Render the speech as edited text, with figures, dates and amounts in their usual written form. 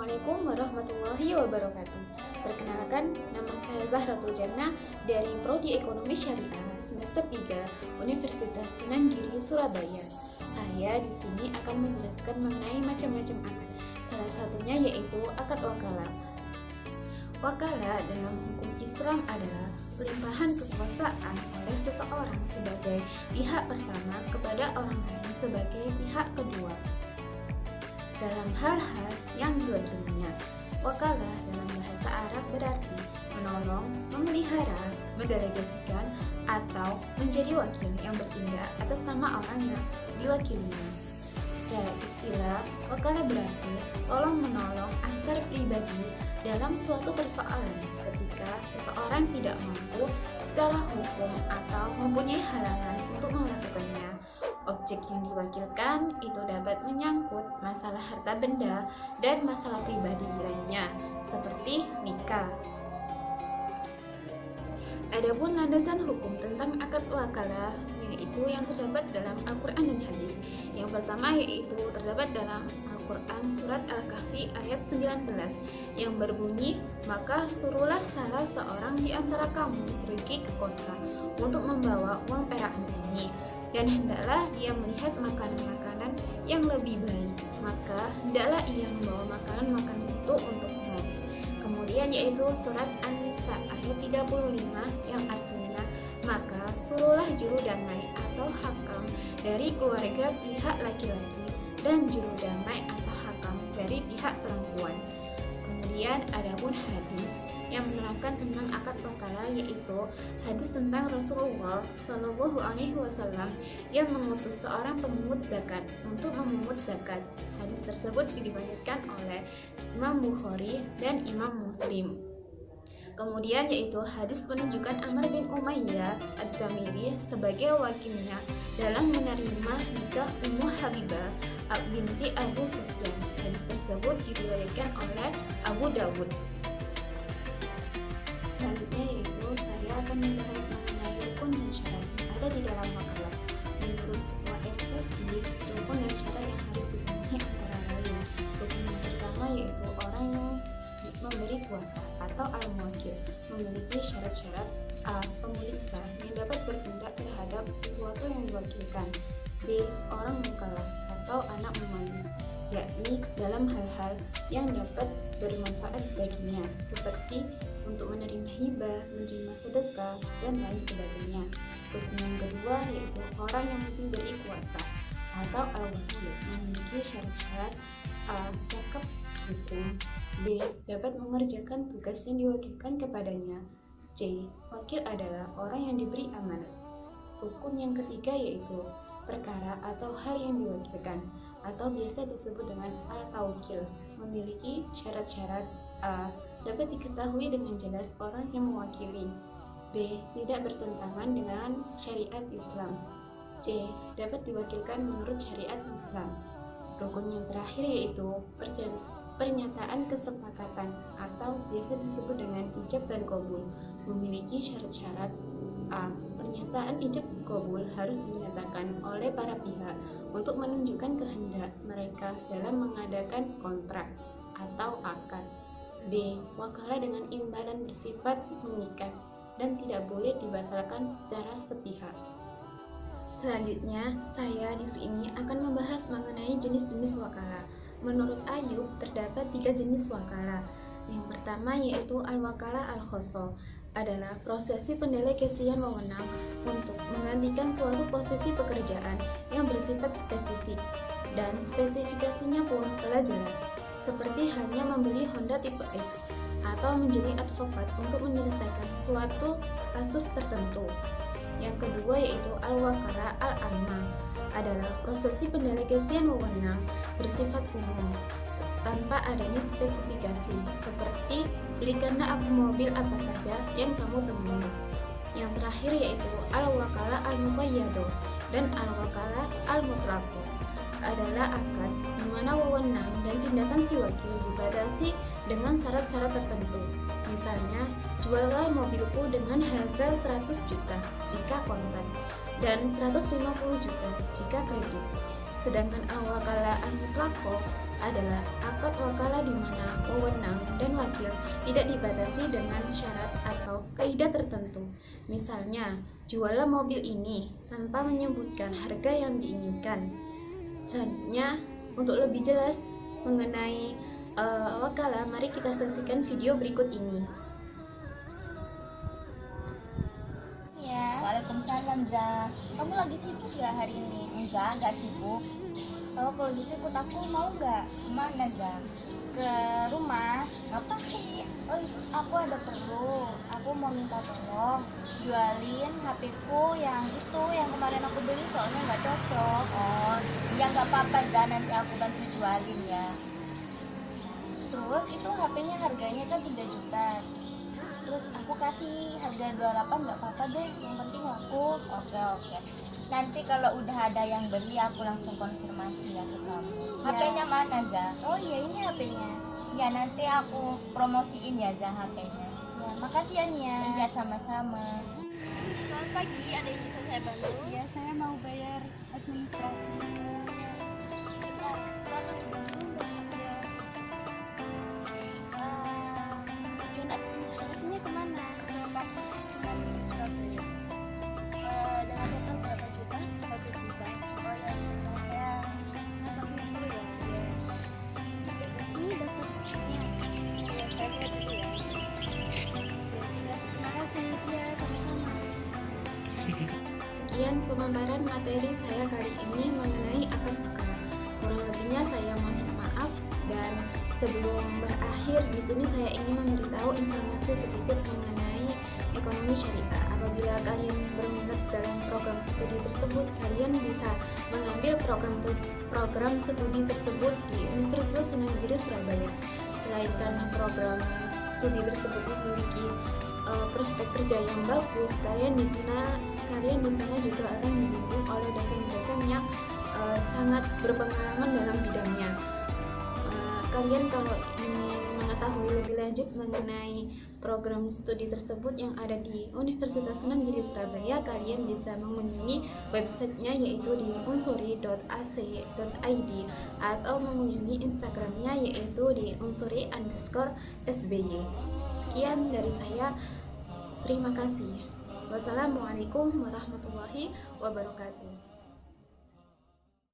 Assalamualaikum warahmatullahi wabarakatuh. Perkenalkan, nama saya Zahratul Jannah dari Prodi Ekonomi Syariah semester 3 Universitas Sunan Giri, Surabaya. Saya di sini akan menjelaskan mengenai macam-macam akad. Salah satunya yaitu akad wakalah. Wakalah dalam hukum Islam adalah pelimpahan kekuasaan oleh seseorang sebagai pihak pertama kepada orang lain sebagai pihak kedua dalam hal-hal yang diwakilinya. Wakalah dalam bahasa Arab berarti menolong, memelihara, mendelegasikan, atau menjadi wakil yang bertindak atas nama orang yang diwakilinya. Secara istilah, wakalah berarti tolong-menolong antar pribadi dalam suatu persoalan ketika seseorang tidak mampu secara hukum atau mempunyai halangan untuk melakukannya. Objek yang diwakilkan itu dapat menyangkut masalah harta benda dan masalah pribadi lainnya, seperti nikah. Adapun landasan hukum tentang akad wakalah yaitu yang terdapat dalam Al-Quran dan Hadis. Yang pertama yaitu terdapat dalam Al-Quran surat Al-Kahfi ayat 19 yang berbunyi, maka suruhlah salah seorang di antara kamu pergi ke kota untuk membawa uang perakmu ini, dan hendaklah dia melihat makanan-makanan yang lebih baik, maka hendaklah ia membawa makanan-makanan itu untukmu. Kemudian yaitu surat An-Nisa ayat 35 yang artinya, maka suruhlah juru damai atau hakam dari keluarga pihak laki-laki dan juru damai atau hakam dari pihak perempuan. Kemudian adapun hadis yang menerangkan tentang akad wakalah yaitu hadis tentang Rasulullah Shallallahu Alaihi Wasallam yang mengutus seorang pemungut zakat untuk memungut zakat. Hadis tersebut diriwayatkan oleh Imam Bukhari dan Imam Muslim. Kemudian yaitu hadis penunjukan Amr bin Umayyah Ad-Damiri sebagai wakilnya dalam menerima nikah Ummu Habibah binti Abu Sufyan. Hadis tersebut diriwayatkan oleh Abu Dawud. Selanjutnya yaitu saya akan membahas mengenai rukun dan syarat yang ada di dalam wakalah. Menurut WFI, rukun dan syarat yang harus dipenuhi antara lain. Rukun yang pertama yaitu orang yang memberi kuasa atau al-muwakil memiliki syarat-syarat. A. Pemilik sah yang dapat bertindak terhadap sesuatu yang diwakilkan. B. Orang mukalaf atau anak mewaris, yakni dalam hal-hal yang dapat bermanfaat baginya, seperti untuk menerima hibah, menerima sedekah, dan lain sebagainya. Rukun yang kedua yaitu orang yang diberi kuasa atau al-wakil memiliki syarat-syarat. A. Cakap hukum. B. Dapat mengerjakan tugas yang diwakilkan kepadanya. C. Wakil adalah orang yang diberi amanat. Rukun yang ketiga yaitu perkara atau hal yang diwakilkan atau biasa disebut dengan al-tawkil memiliki syarat-syarat. A. Dapat diketahui dengan jelas orang yang mewakili. B. Tidak bertentangan dengan syariat Islam. C. Dapat diwakilkan menurut syariat Islam. Rukun yang terakhir yaitu pernyataan kesepakatan atau biasa disebut dengan ijab dan qabul memiliki syarat-syarat. A. Pernyataan ijab dan qabul harus dinyatakan oleh para pihak untuk menunjukkan kehendak mereka dalam mengadakan kontrak atau akad. B. Wakalah dengan imbalan bersifat mengikat dan tidak boleh dibatalkan secara sepihak. Selanjutnya, saya di sini akan membahas mengenai jenis-jenis wakalah. Menurut Ayub, terdapat 3 jenis wakalah. Yang pertama yaitu al-wakalah al-khoso, adalah prosesi pendelegasian wewenang untuk menggantikan suatu posisi pekerjaan yang bersifat spesifik, dan spesifikasinya pun telah jelas, seperti hanya membeli Honda tipe X atau menjadi advokat untuk menyelesaikan suatu kasus tertentu. Yang kedua yaitu al-wakalah al-amma, adalah prosesi pendelegasian wewenang bersifat umum tanpa adanya spesifikasi, seperti belikanlah aku mobil apa saja yang kamu temui. Yang terakhir yaitu al-wakalah al-muqayyado dan al-wakalah al-mutlaqo, adalah akad di mana wewenang dan tindakan si wakil dibatasi dengan syarat-syarat tertentu. Misalnya, juallah mobilku dengan harga 100 juta jika kontan dan 150 juta jika kredit. Sedangkan al-wakalah al-mutlaqo adalah akad wakalah di mana wewenang dan wakil tidak dibatasi dengan syarat atau kaidah tertentu. Misalnya, jualah mobil ini tanpa menyebutkan harga yang diinginkan. Selanjutnya, untuk lebih jelas mengenai wakalah, mari kita saksikan video berikut ini. Waalaikumsalam, Za. Kamu lagi sibuk ya hari ini? Enggak sibuk. Kalau gitu ikut aku mau nggak? Kemana, Za? Ke rumah. Ngapain? Oh, aku ada perlu. Aku mau minta tolong jualin HP-ku yang itu, yang kemarin aku beli soalnya nggak cocok. Oh, ya nggak apa-apa, Za. Nanti aku bantu jualin ya. Terus itu HP-nya harganya kan 3 juta. Terus aku kasih harga 28, nggak apa-apa deh, yang penting laku. Oke. Nanti kalau udah ada yang beli aku langsung konfirmasi ya ke kamu. Ya. HP-nya mana, Za? Oh iya, ini HP-nya. Ya nanti aku promosiin ya, Za, HP-nya. Ya, makasih ya Nia. Iya, sama-sama. Selamat pagi, ada yang bisa saya bantu? Iya, saya mau bayar administrasi. Sebentar, selamat dibantu Mbak. Ya. Tujuan administrasinya kemana? Ke kampus Surabaya. Dengan total berapa juta? 1 juta. Oh ya, sebentar saya ngecek dulu ya. Ini daftar bukunya. Ya, saya lihat dulu ya. Terima kasih. Ya, sama-sama. Sekian pemaparan materi saya kali ini mengenai akad wakalah. Kurang lebihnya saya mohon maaf, dan sebelum berakhir di sini saya ingin memberitahu informasi sedikit mengenai ekonomi syariah. Apabila kalian berminat dalam program studi tersebut, kalian bisa mengambil program studi tersebut di Universitas Sunan Giri Surabaya. Selain karena program studi tersebut memiliki prospek kerja yang bagus, kalian di sana juga akan dibimbing oleh dosen-dosen yang sangat berpengalaman dalam bidangnya. Kalian kalau ingin mengetahui lebih lanjut mengenai program studi tersebut yang ada di Universitas Sunan Giri Surabaya, kalian bisa mengunjungi websitenya yaitu di unsuri.ac.id atau mengunjungi Instagramnya yaitu di unsuri_sby. Sekian dari saya, terima kasih. Wassalamualaikum warahmatullahi wabarakatuh.